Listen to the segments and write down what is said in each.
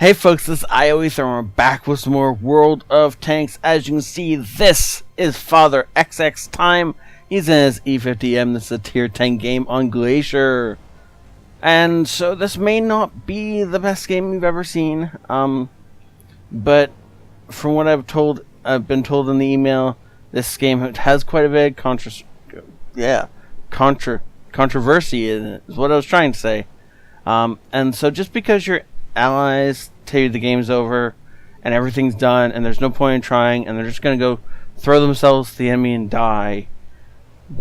Hey folks, this is ioEther and we're back with some more World of Tanks. As you can see, this is Father XX time. He's in his E50M. This is a tier 10 game on Glacier. And so this may not be the best game you've ever seen. But from what I've been told in the email, this game has quite a bit of controversy in it, is what I was trying to say. And so just because your allies tell you the game's over and everything's done and there's no point in trying and they're just going to go throw themselves to the enemy and die,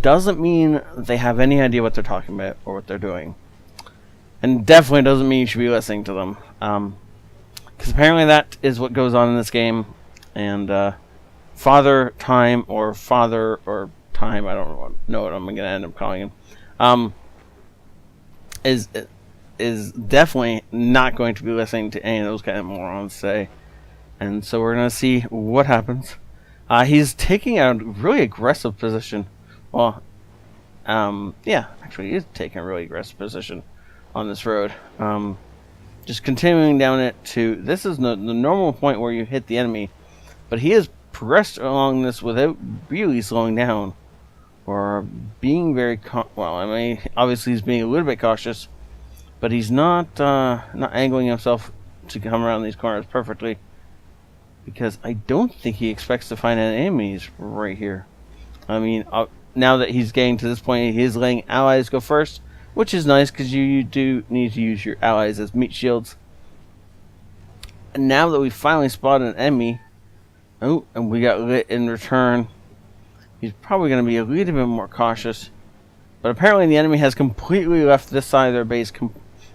doesn't mean they have any idea what they're talking about or what they're doing. And definitely doesn't mean you should be listening to them. Because apparently that is what goes on in this game. And Father Time, I don't know what I'm going to end up calling him, is definitely not going to be listening to any of those kind of morons say. And so we're going to see what happens. He's taking a really aggressive position. Well, yeah, actually he is taking a really aggressive position on this road. Just continuing down it to, this is the normal point where you hit the enemy, but he has progressed along this without really slowing down or being very obviously he's being a little bit cautious, but he's not angling himself to come around these corners perfectly, because I don't think he expects to find any enemies right here. I mean, now that he's getting to this point, he is letting allies go first, which is nice because you do need to use your allies as meat shields. And now that we finally spotted an enemy, and we got lit in return, he's probably going to be a little bit more cautious. But apparently the enemy has completely left this side of their base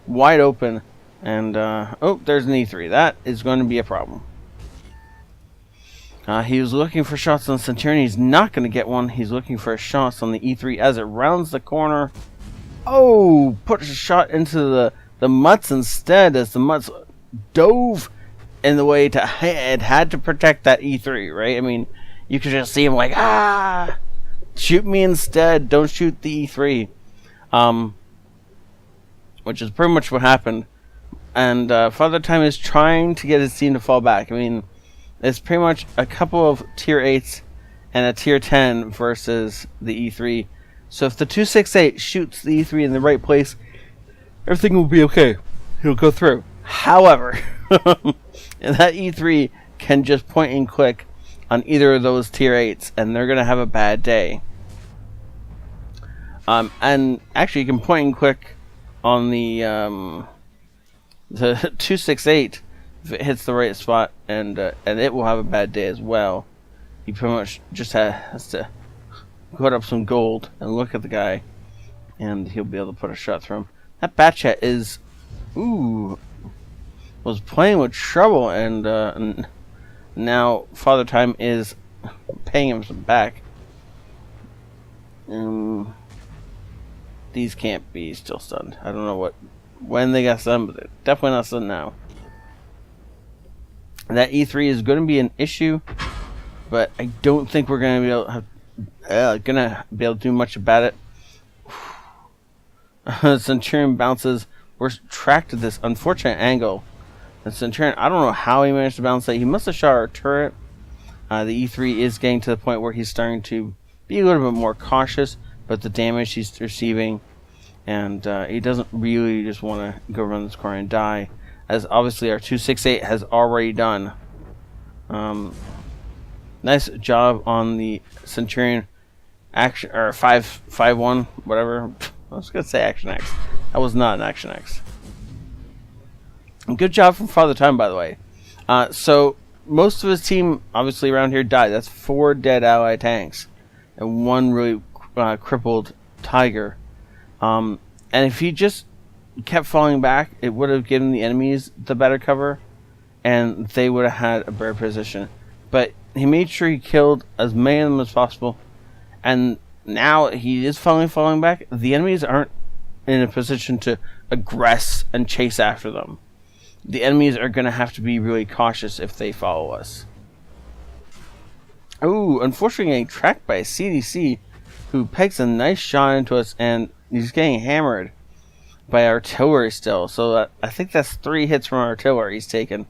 wide open. And, there's an E3. That is going to be a problem. He was looking for shots on Centurion. He's not going to get one. He's looking for shots on the E3 as it rounds the corner. Oh, put a shot into the mutts instead, as the mutts dove in the way to, it had to protect that E3, right? I mean, you could just see him like, shoot me instead, don't shoot the E3. Which is pretty much what happened. And Father Time is trying to get his team to fall back. I mean, it's pretty much a couple of tier 8s and a tier 10 versus the E3. So if the 268 shoots the E3 in the right place, everything will be okay. He'll go through. However, that E3 can just point and click on either of those tier 8s, and they're going to have a bad day. And actually, you can point and click on the 268 if it hits the right spot, and it will have a bad day as well. He pretty much just has to put up some gold and look at the guy, and he'll be able to put a shot through him. That Batchat is, was playing with trouble, and now Father Time is paying him some back. These can't be still stunned. I don't know when they got stunned, but they're definitely not stunned now. That E3 is going to be an issue, but I don't think we're going to be able to do much about it. Centurion bounces. We're tracked to this unfortunate angle. And Centurion, I don't know how he managed to bounce that. He must have shot our turret. The E3 is getting to the point where he's starting to be a little bit more cautious, but the damage he's receiving, and he doesn't really just want to go run this corner and die, as obviously our 268 has already done. Nice job on the Centurion action, or 5-1, whatever. I was gonna say Action X. That was not an Action X. Good job from Father Time, by the way. So most of his team, obviously around here, died. That's 4 dead ally tanks and 1 really crippled Tiger. And if he just kept falling back, it would have given the enemies the better cover, and they would have had a better position. But he made sure he killed as many of them as possible, and now he is finally falling back. The enemies aren't in a position to aggress and chase after them. The enemies are going to have to be really cautious if they follow us. Oh, unfortunately getting tracked by a CDC who pegs a nice shot into us, and he's getting hammered. by artillery still. So I think that's 3 hits from artillery he's taken.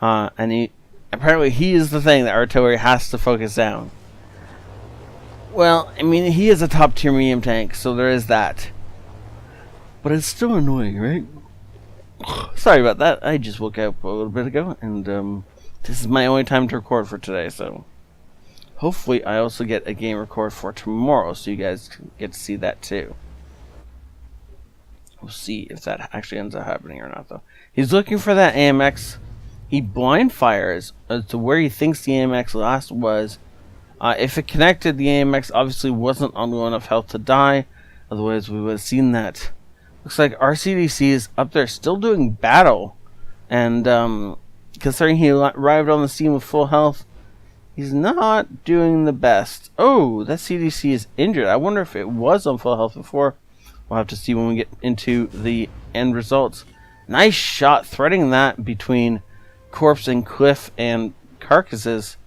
And apparently he is the thing that artillery has to focus down. Well, I mean, he is a top tier medium tank, so there is that. But it's still annoying, right? Sorry about that. I just woke up a little bit ago, and this is my only time to record for today, so hopefully I also get a game record for tomorrow, so you guys get to see that too. We'll see if that actually ends up happening or not, though. He's looking for that AMX. He blind fires as to where he thinks the AMX last was. If it connected, the AMX obviously wasn't on low enough health to die. Otherwise, we would have seen that. Looks like our CDC is up there still doing battle. And considering he arrived on the scene with full health, he's not doing the best. Oh, that CDC is injured. I wonder if it was on full health before. We'll have to see when we get into the end results. Nice shot, threading that between corpse and cliff and carcasses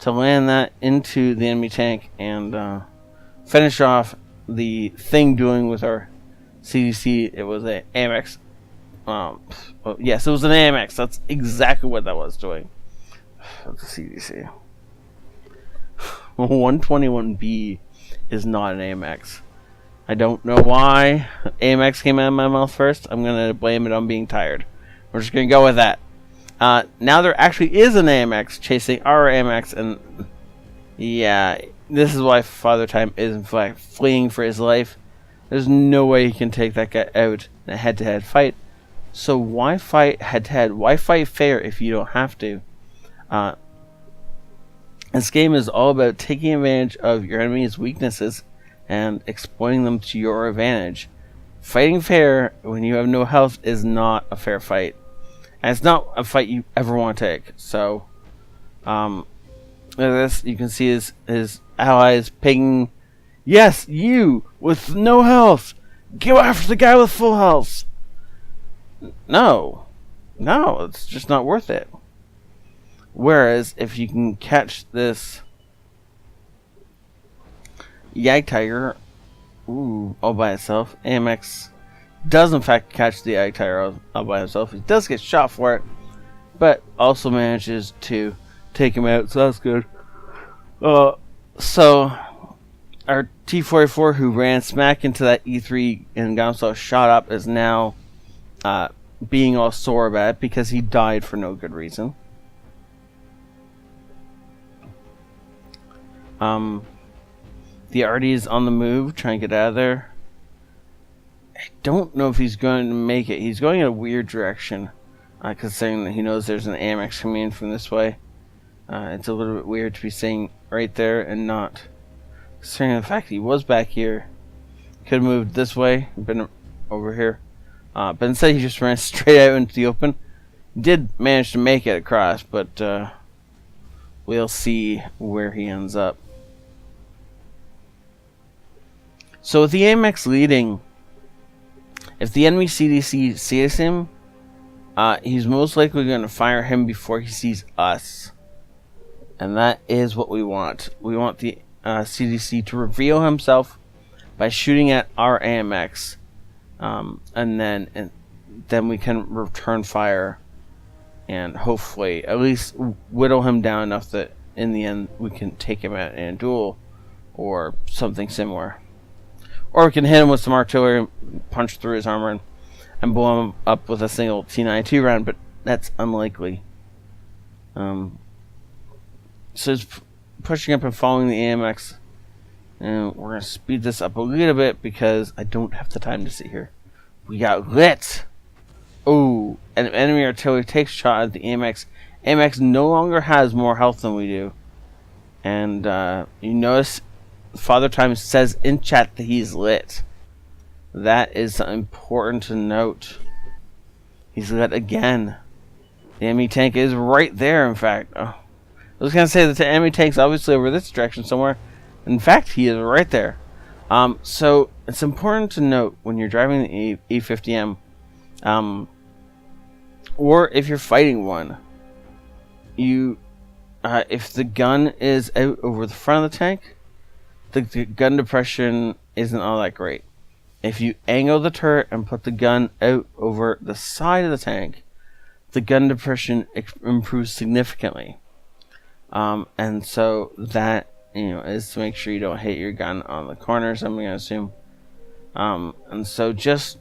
to land that into the enemy tank and finish off the thing doing with our CDC. It was an AMX. Yes, it was an AMX. That's exactly what that was doing. The CDC. 121B is not an AMX. I don't know why AMX came out of my mouth first. I'm going to blame it on being tired. We're just going to go with that. Now there actually is an AMX chasing our AMX, and yeah, this is why Father Time is in fact fleeing for his life. There's no way he can take that guy out in a head-to-head fight. So why fight head-to-head? Why fight fair if you don't have to? This game is all about taking advantage of your enemy's weaknesses and exploiting them to your advantage. Fighting fair when you have no health is not a fair fight. And it's not a fight you ever want to take. So, this you can see his allies pinging. Yes, you with no health. Go after the guy with full health. No, it's just not worth it. Whereas if you can catch this Yag Tiger, all by itself, AMX does in fact catch the Yag Tiger all by himself. He does get shot for it, but also manages to take him out, so that's good. So our T-44, who ran smack into that E3 and got himself shot up, is now being all sore about it because he died for no good reason. The Artie is on the move, trying to get out of there. I don't know if he's going to make it. He's going in a weird direction, considering that he knows there's an AMX coming in from this way. It's a little bit weird to be staying right there and not. Considering the fact that he was back here, could have moved this way, been over here, but instead he just ran straight out into the open. Did manage to make it across, but we'll see where he ends up. So with the AMX leading, if the enemy CDC sees him, he's most likely going to fire him before he sees us. And that is what we want. We want the CDC to reveal himself by shooting at our AMX. And then we can return fire and hopefully at least whittle him down enough that in the end we can take him out in a duel or something similar. Or we can hit him with some artillery, punch through his armor, and blow him up with a single T-92 round, but that's unlikely. So he's pushing up and following the AMX. And we're going to speed this up a little bit because I don't have the time to sit here. We got lit! Oh, and enemy artillery takes a shot at the AMX. AMX no longer has more health than we do. And you notice Father Time says in chat that he's lit. That is important to note. He's lit again. The enemy tank is right there, in fact. Oh. I was going to say that the enemy tank's obviously over this direction somewhere. In fact, he is right there. So it's important to note when you're driving the E50M, or if you're fighting one, if the gun is out over the front of the tank, the gun depression isn't all that great. if you angle the turret and put the gun out over the side of the tank, the gun depression improves significantly. And so that, is to make sure you don't hit your gun on the corners, I'm going to assume. And so just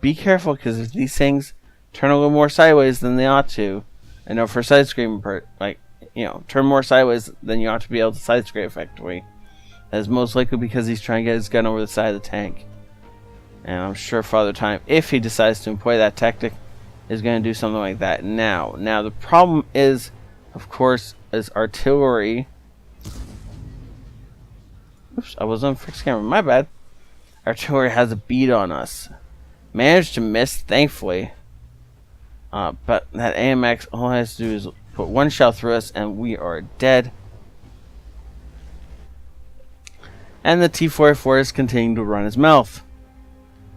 be careful, because if these things turn a little more sideways than they ought to, I know for side scraping, turn more sideways than you ought to be able to side scrape effectively. That is most likely because he's trying to get his gun over the side of the tank. And I'm sure Father Time, if he decides to employ that tactic, is going to do something like that now. Now the problem is, of course, is artillery. Oops, I was on fixed camera. My bad. Artillery has a beat on us. Managed to miss, thankfully. But that AMX, all it has to do is put one shell through us, and we are dead. And the T-44 is continuing to run his mouth,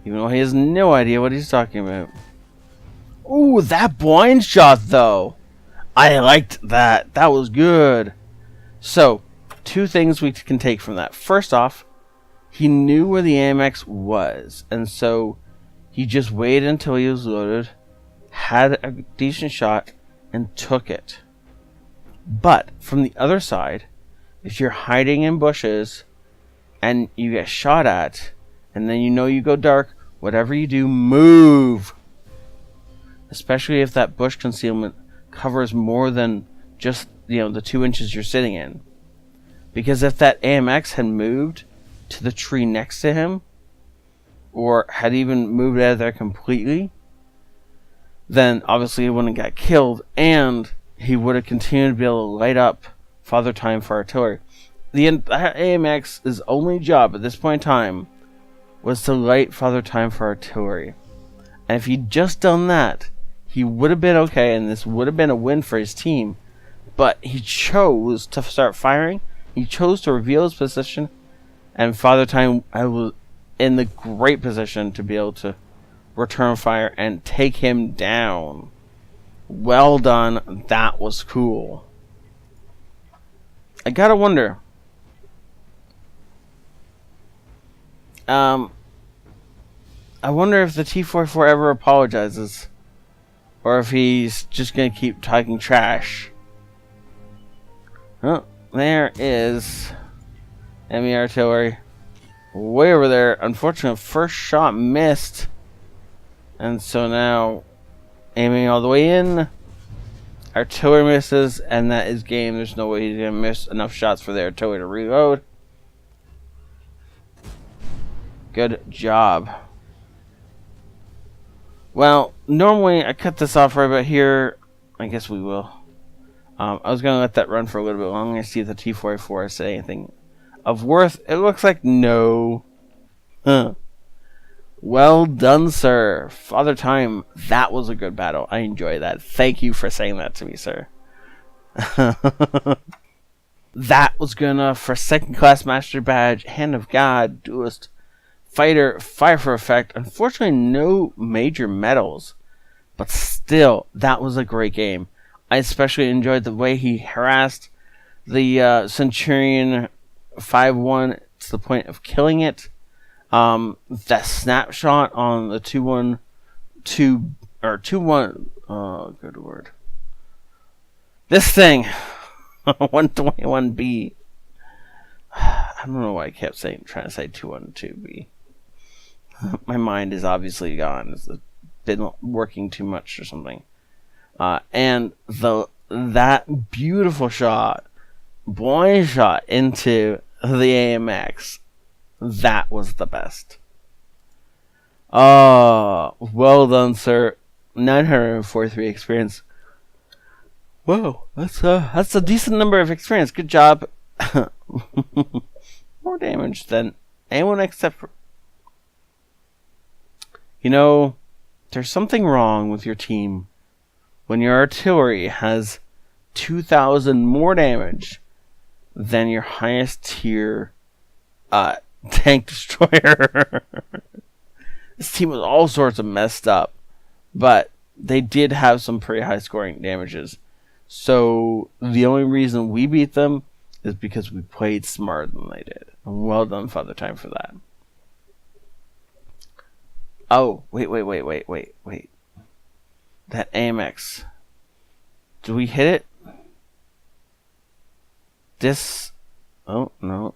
even though he has no idea what he's talking about. Ooh, that blind shot, though. I liked that. That was good. So, two things we can take from that. First off, he knew where the AMX was, and so he just waited until he was loaded, had a decent shot, and took it. But, from the other side, if you're hiding in bushes and you get shot at, and then you go dark, whatever you do, move! Especially if that bush concealment covers more than just, the 2 inches you're sitting in. Because if that AMX had moved to the tree next to him, or had even moved out of there completely, then obviously he wouldn't have got killed, and he would have continued to be able to light up Father Time for artillery. The AMX's only job at this point in time was to light Father Time for artillery. And if he'd just done that, he would have been okay, and this would have been a win for his team. But he chose to start firing. He chose to reveal his position, and Father Time was in the great position to be able to return fire and take him down. Well done. That was cool. I gotta wonder. I wonder if the T-44 ever apologizes, or if he's just gonna keep talking trash. Oh, there is enemy artillery way over there. Unfortunately, first shot missed, and so now aiming all the way in, artillery misses, and that is game. There's no way he's gonna miss enough shots for the artillery to reload. Good job. Well, normally I cut this off right about here. I guess we will. I was going to let that run for a little bit longer and see if the T-44 said anything of worth. It looks like no. Huh. Well done, sir. Father Time, that was a good battle. I enjoy that. Thank you for saying that to me, sir. That was good enough for second class master badge, Hand of God, Duelist, Fighter, Fire for Effect. Unfortunately, no major medals, but still, that was a great game. I especially enjoyed the way he harassed the Centurion 5-1 to the point of killing it. That snapshot on the 2-1, oh, good word. This thing, 121B. I don't know why I kept trying to say 212B. My mind is obviously gone. It's been working too much or something. And that beautiful shot, blind shot into the AMX, that was the best. Oh, well done, sir. 943 experience. Whoa, that's a decent number of experience. Good job. More damage than anyone except for... there's something wrong with your team when your artillery has 2,000 more damage than your highest tier tank destroyer. This team was all sorts of messed up, but they did have some pretty high scoring damages. So the only reason we beat them is because we played smarter than they did. And well done, Father Time, for that. Oh, wait. That AMX. Do we hit it? This... Oh, no.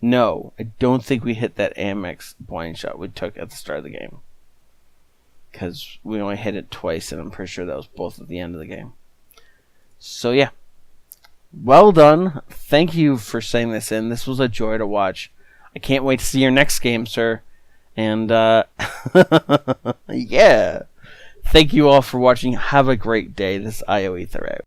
No, I don't think we hit that AMX blind shot we took at the start of the game. Because we only hit it twice, and I'm pretty sure that was both at the end of the game. So, yeah. Well done. Thank you for sending this in. This was a joy to watch. I can't wait to see your next game, sir. And, yeah. Thank you all for watching. Have a great day. This is ioEther out.